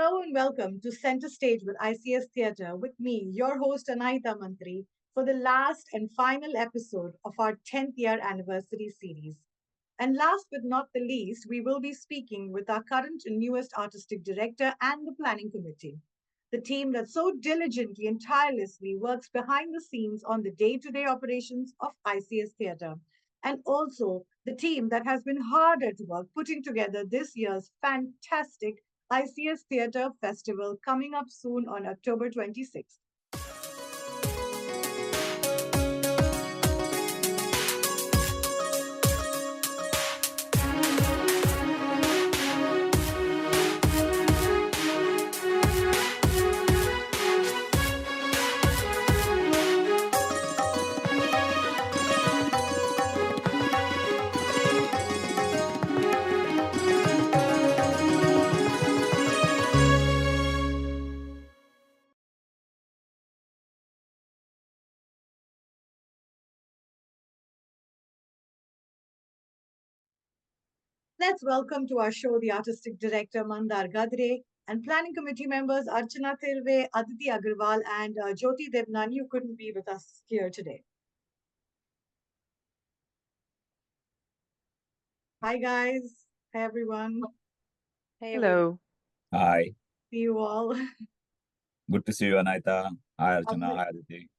Hello and welcome to Center Stage with ICS Theatre with me, your host Anaita Mantri, for the last and final episode of our 10th year anniversary series. And last but not the least, we will be speaking with our current and newest artistic director and the planning committee, the team that so diligently and tirelessly works behind the scenes on the day to day operations of ICS Theatre, and also the team that has been hard at work putting together this year's fantastic ICS Theatre Festival coming up soon on October 26th. Let's welcome to our show the artistic director Mandar Gadre and planning committee members Archana Thirve, Aditi Agarwal, and Jyoti Devnani, who couldn't be with us here today. Hi, guys. Hi, everyone. Hey everyone. Hello. Hi, See you all. good to see you, Anaita. Hi, Archana. Lovely. Hi, Aditi.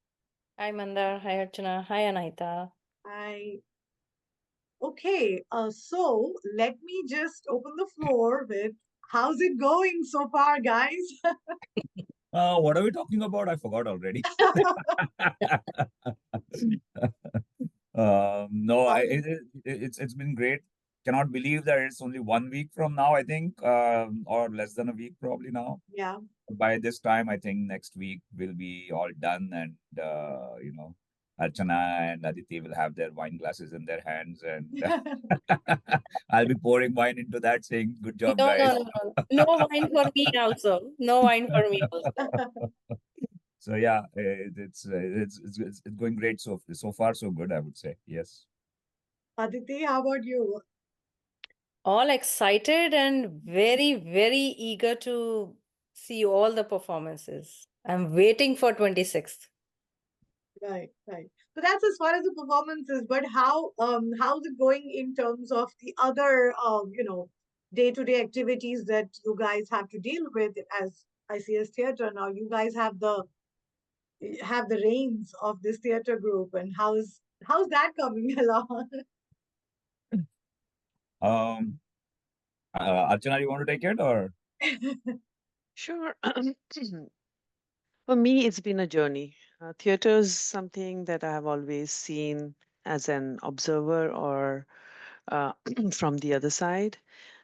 Hi Mandar. Hi Archana. Hi Anaita. Hi. Okay, so let me just open the floor with how's it going so far, guys? What are we talking about? I forgot already. No, it's been great. Cannot believe that it's only 1 week from now, I think, or less than a week probably now. Yeah. By this time, I think next week will be all done, and Archana and Aditi will have their wine glasses in their hands, and I'll be pouring wine into that, saying, "Good job, No, guys." no, no, no. No wine for me also. No wine for me also. So yeah, it's going great so far so good, I would say. Yes. Aditi, how about you? All excited and very, very eager to see all the performances. I'm waiting for 26th. Right, right. So that's as far as the performance is, but how's it going in terms of the other day-to-day activities that you guys have to deal with as ICS Theatre now? You guys have the reins of this theatre group, and how's that coming along? Um, Archana, you want to take it or? Sure. For me, it's been a journey. Theater is something that I have always seen as an observer or uh, from the other side.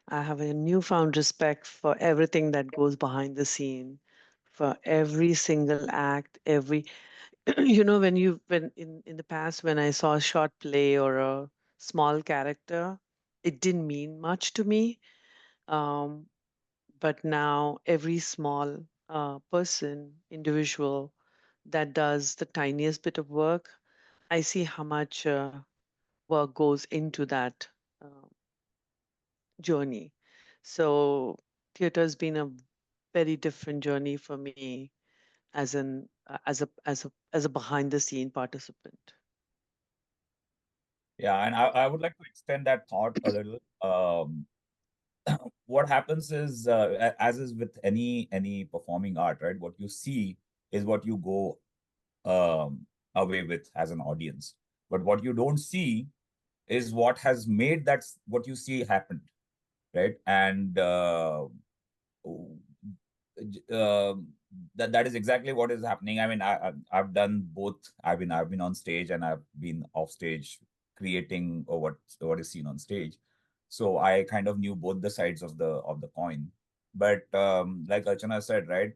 I have a newfound respect for everything that goes behind the scene, for every single act, every when in the past when I saw a short play or a small character, it didn't mean much to me. Um, but now every small person, individual that does the tiniest bit of work, I see how much work goes into that uh, journey. So theater has been a very different journey for me as an as a behind the scene participant. Yeah, and I would like to extend that thought a little. What happens is, as is with any performing art, right? What you see is what you go away with as an audience. But what you don't see is what has made what you see happened, right? And that is exactly what is happening. I mean, I've done both. I've been on stage and I've been off stage creating what is seen on stage. So I kind of knew both the sides of the coin. But like Archana said, right?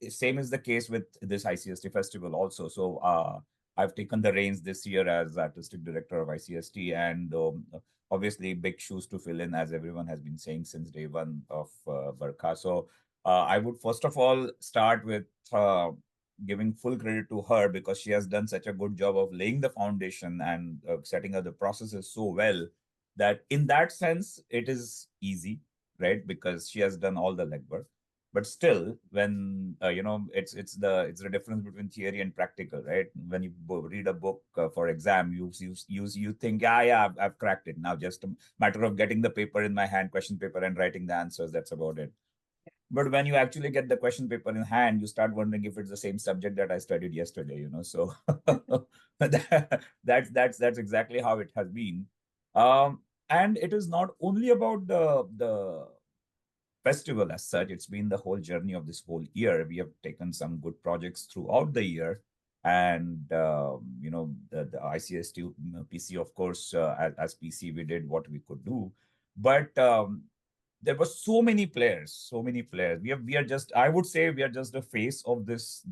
Same is the case with this ICST festival also. So I've taken the reins this year as artistic director of ICST, and obviously big shoes to fill in, as everyone has been saying since day one of Barkha. So I would first of all start with giving full credit to her because she has done such a good job of laying the foundation and setting up the processes so well that in that sense it is easy, right? Because she has done all the legwork. But still, when it's the difference between theory and practical, right? When you read a book for exam, you think, yeah, I've cracked it. Now just a matter of getting the paper in my hand, question paper, and writing the answers. That's about it. But when you actually get the question paper in hand, you start wondering if it's the same subject that I studied yesterday, So that's exactly how it has been. And it is not only about the festival as such. It's been the whole journey of this whole year. We have taken some good projects throughout the year. And, the ICST PC, of course, as PC, we did what we could do. But there were so many players, so many players. We are just, I would say, we are just the face of this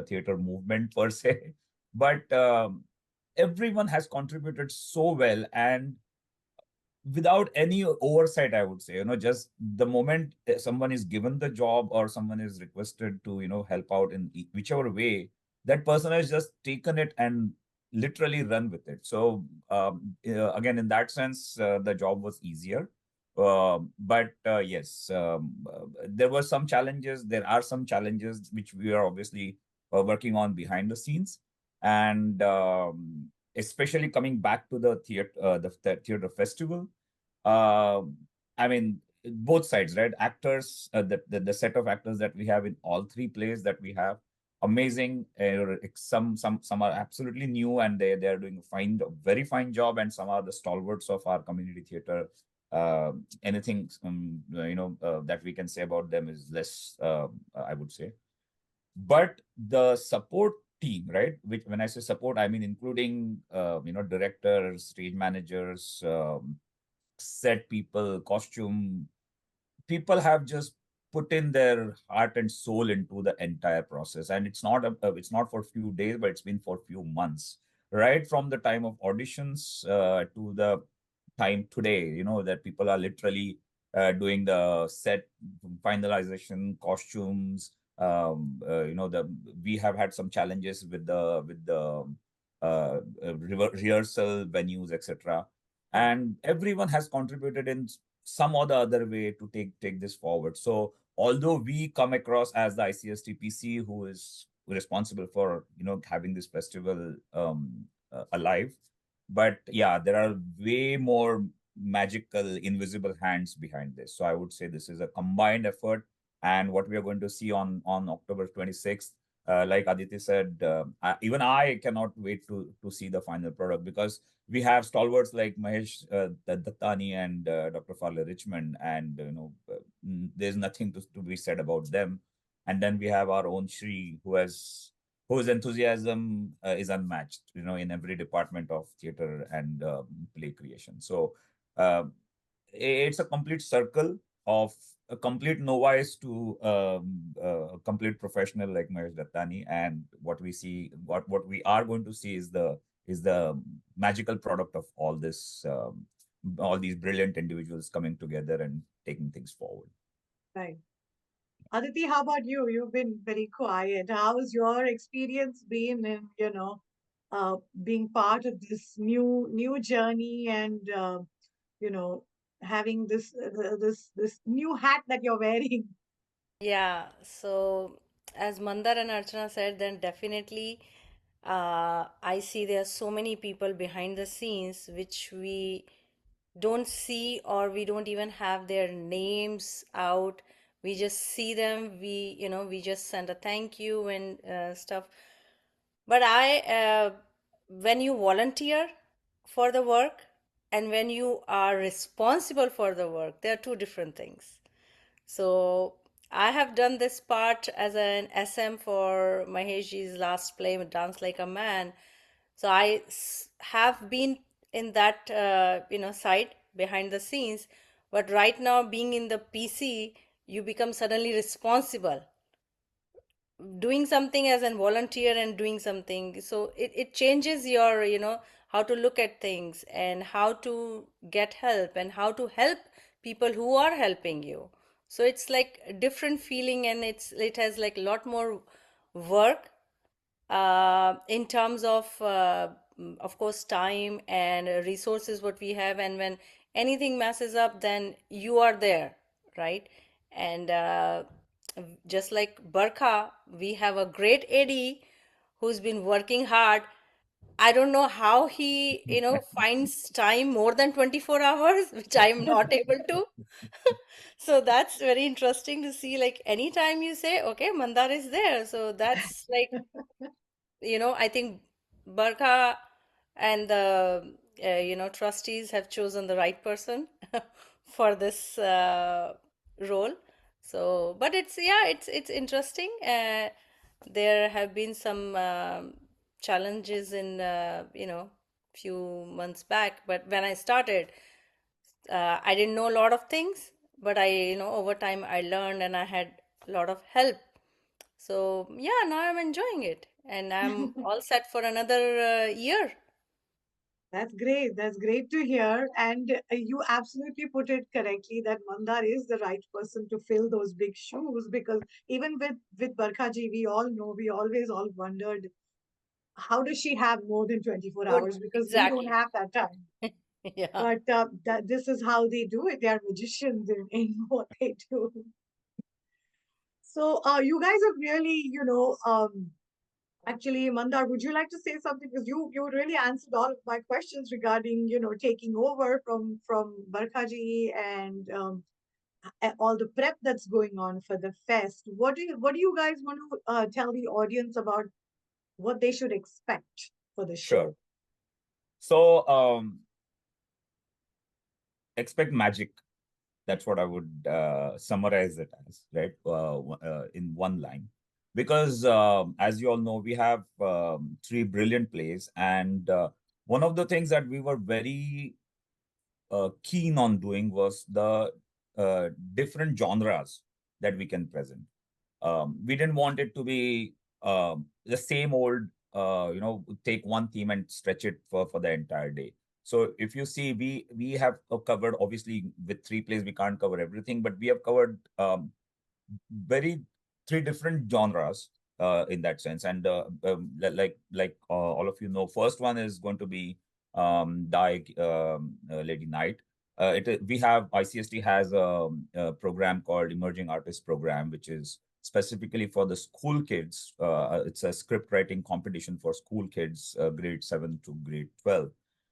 theater movement per se. But everyone has contributed so well, and without any oversight, I would say, just the moment someone is given the job or someone is requested to, help out in whichever way, that person has just taken it and literally run with it. So again, in that sense, the job was easier. But yes, there were some challenges. There are some challenges which we are obviously working on behind the scenes. And especially coming back to the theater, the theater festival. uh, I mean, both sides, right? Actors, the set of actors that we have in all three plays that we have, amazing. Some are absolutely new, and they are doing a very fine job, and some are the stalwarts of our community theater. Anything that we can say about them is less, I would say. But the support team, right? Which, when I say support, I mean including directors, stage managers, set people, costume people, have just put in their heart and soul into the entire process. And it's not for a few days, but it's been for a few months, right from the time of auditions to the time today, that people are literally doing the set finalization, costumes. The we have had some challenges with the rehearsal venues, etc. And everyone has contributed in some or the other way to take this forward. So although we come across as the ICSTPC, who is responsible for having this festival alive, but yeah, there are way more magical invisible hands behind this. So I would say this is a combined effort. And what we are going to see on October 26th, like Aditi said, even I cannot wait to see the final product, because we have stalwarts like Mahesh Dattani and Dr. Farley Richmond, and there's nothing to be said about them. And then we have our own Shri, whose enthusiasm is unmatched, in every department of theater and play creation. So uh, it's a complete circle of a complete novice to a complete professional like Mahesh Dattani. And what we are going to see is the magical product of all these brilliant individuals coming together and taking things forward. Right. Aditi, how about you? You've been very quiet. How's your experience been in, being part of this new journey and you know, having this new hat that you're wearing? Yeah, so as Mandar and Archana said, then definitely I see there are so many people behind the scenes which we don't see, or we don't even have their names out. We just see them, we just send a thank you and stuff. But when you volunteer for the work and when you are responsible for the work, they are two different things. So I have done this part as an SM for Maheshji's last play, Dance Like a Man. So have been in that side behind the scenes, but right now being in the PC, you become suddenly responsible, doing something as a volunteer and doing something. So it changes your how to look at things and how to get help and how to help people who are helping you. So it's like a different feeling, and it has like a lot more work in terms of course, time and resources what we have. And when anything messes up, then you are there, right? And just like Barkha, we have a great AD who's been working hard. I don't know how he, finds time more than 24 hours, which I'm not able to. So that's very interesting to see. Like anytime you say, okay, Mandar is there. So that's like, I think Barkha and the, trustees have chosen the right person for this role. So, but it's interesting. There have been some challenges in, few months back, but when I started, I didn't know a lot of things, but over time I learned and I had a lot of help. So, yeah, now I'm enjoying it and I'm all set for another year. That's great. That's great to hear. And you absolutely put it correctly that Mandar is the right person to fill those big shoes, because even with Barkha ji, we all know, we always all wondered, how does she have more than 24 Good, hours? Because we don't exactly. have that time. Yeah. But this is how they do it. They are magicians in what they do. So you guys have really, actually, Mandar, would you like to say something? Because you really answered all of my questions regarding, taking over from Barkhaji, and all the prep that's going on for the fest. What do you guys want to tell the audience about what they should expect for the Sure. show? So expect magic. That's what I would summarize it as, right? In one line. Because as you all know, we have three brilliant plays, and one of the things that we were very keen on doing was the different genres that we can present. We didn't want it to be the same old, take one theme and stretch it for the entire day. So if you see, we have covered, obviously with three plays we can't cover everything, but we have covered very three different genres in that sense. And all of you know, first one is going to be Lady Night. We have ICST has a program called Emerging Artist Program, which is specifically for the school kids. It's a script writing competition for school kids, grade 7 to grade 12.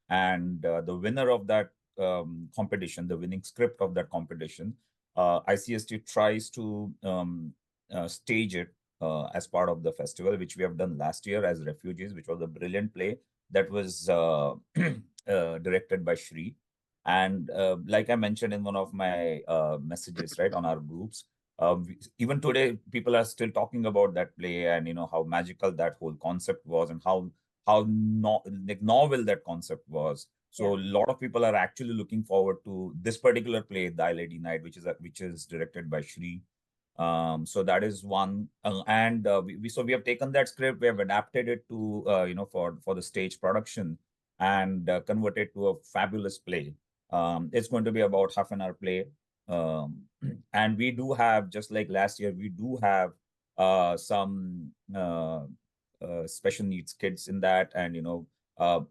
And the winner of that competition, the winning script of that competition, ICST tries to stage it as part of the festival, which we have done last year as Refugees, which was a brilliant play that was directed by Shri. And like I mentioned in one of my messages, right, on our groups, even today, people are still talking about that play, and how magical that whole concept was, and how like novel that concept was. Yeah. So a lot of people are actually looking forward to this particular play, Thy Lady Night, which is directed by Shri. So that is one, and we have taken that script, we have adapted it to for the stage production, and converted to a fabulous play. It's going to be about half an hour play, and we do have, just like last year, we do have some special needs kids in that, and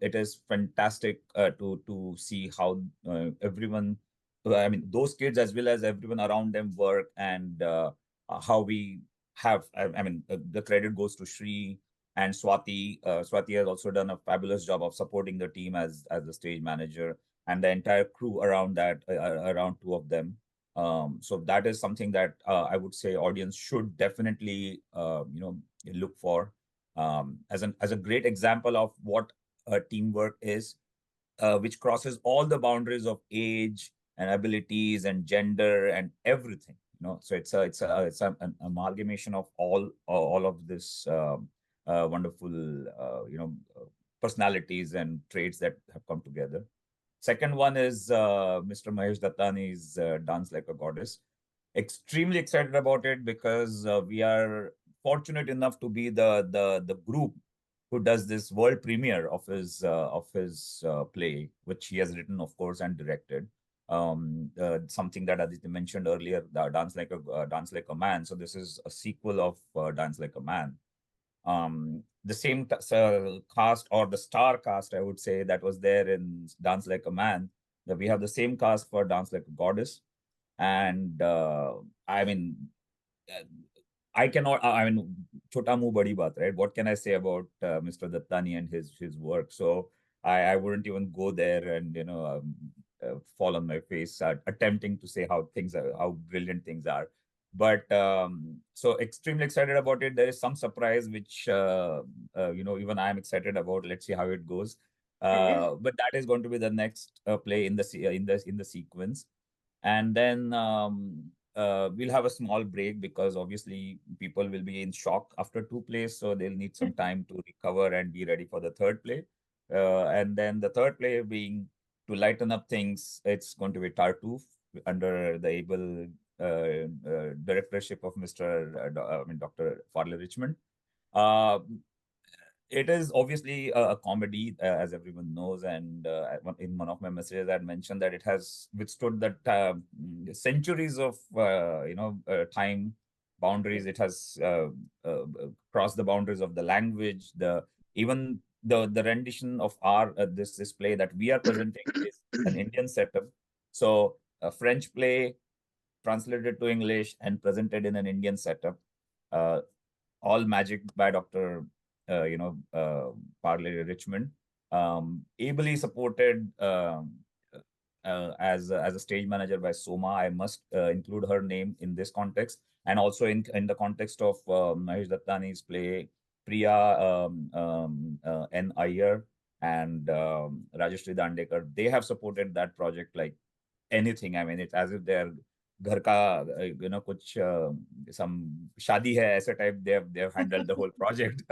it is fantastic to see how everyone, I mean, those kids as well as everyone around them work, and how we have, I mean, the credit goes to Shri and Swati. Swati has also done a fabulous job of supporting the team as the stage manager, and the entire crew around that, around two of them. So that is something that I would say audience should definitely look for, as a great example of what teamwork is, which crosses all the boundaries of age and abilities and gender and everything. So an amalgamation of all of this wonderful personalities and traits that have come together. Second one is Mr. Mahesh Dattani's Dance Like a Goddess. Extremely excited about it because we are fortunate enough to be the group who does this world premiere of his play, which he has written, of course, and directed. Something that Aditya mentioned earlier, Dance Like a Man. So this is a sequel of Dance Like a Man. The same cast, or the star cast, I would say, that was there in Dance Like a Man, that we have the same cast for Dance Like a Goddess. And I mean, I cannot. I mean, chota muh badi baat, right? What can I say about Mr. Dattani and his work? So I wouldn't even go there and fall on my face attempting to say how brilliant things are. But so extremely excited about it. There is some surprise which even I am excited about. Let's see how it goes. Okay. But that is going to be the next play in the sequence, and then we'll have a small break because obviously people will be in shock after two plays, so they'll need some time to recover and be ready for the third play. And then the third play being to lighten up things, it's going to be Tartuffe under the able directorship of Dr. Farley Richmond. Uh, it is obviously a comedy, as everyone knows, and in one of my messages, I had mentioned that it has withstood the centuries of time boundaries. It has crossed the boundaries of the language. Even the rendition of our this play that we are presenting is an Indian setup. So a French play translated to English and presented in an Indian setup. Uh, all magic by Dr. Parley Richmond, ably supported as a stage manager by Soma. I must include her name in this context, and also in the context of Mahesh Dattani's play Priya, N. Iyer, and Rajeshri Dandekar. They have supported that project like anything. I mean, it's as if they're घर का कुछ some शादी है ऐसे type. They have handled the whole project.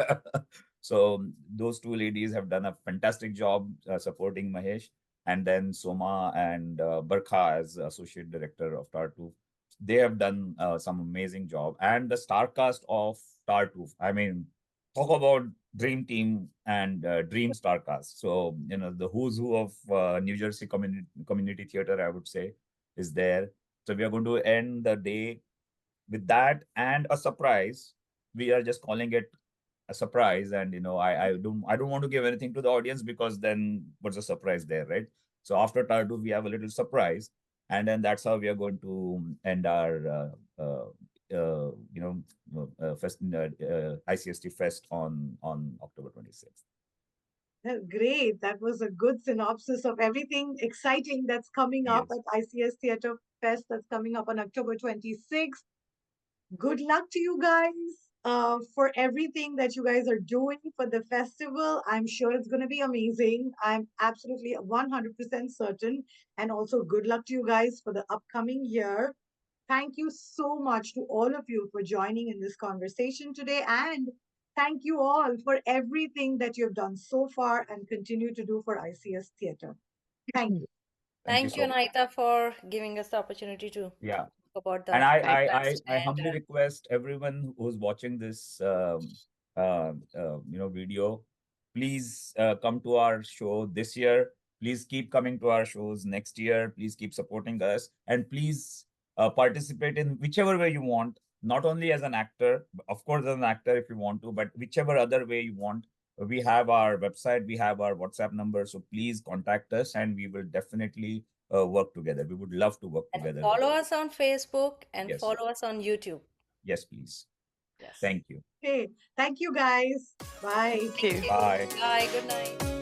So those two ladies have done a fantastic job supporting Mahesh, and then Soma and Barkha as associate director of Tartuffe. They have done some amazing job, and the star cast of Tartuffe. I mean, talk about dream team and dream star cast. So the who's who of New Jersey community theater, I would say, is there. So we are going to end the day with that and a surprise. We are just calling it a surprise, and I don't want to give anything to the audience because then what's the surprise there, right? So after Tardu, we have a little surprise, and then that's how we are going to end our fest ICST Fest on October 26th. Well, great. That was a good synopsis of everything exciting that's coming up Yes. at ICS Theatre Fest that's coming up on October 26th. Good luck to you guys for everything that you guys are doing for the festival. I'm sure it's going to be amazing. I'm absolutely 100% certain. And also, good luck to you guys for the upcoming year. Thank you so much to all of you for joining in this conversation today. And thank you all for everything that you've done so far and continue to do for ICS Theatre. Thank you. Thank you Thank you, so much. Anaita, for giving us the opportunity to Yeah. talk about And the I, Thank I, I, fest I and humbly request everyone who's watching this, video, please come to our show this year. Please keep coming to our shows next year. Please keep supporting us, and please participate in whichever way you want. Not only as an actor, of course, as an actor if you want to, but whichever other way you want. We have our website, we have our WhatsApp number, so please contact us, and we will definitely work together. We would love to work and together with follow you. us on Facebook and Yes. follow us on YouTube. Yes, please. Yes. Thank you. Okay. Thank you, guys. Bye. you. Thank you. Bye. Bye. Good night.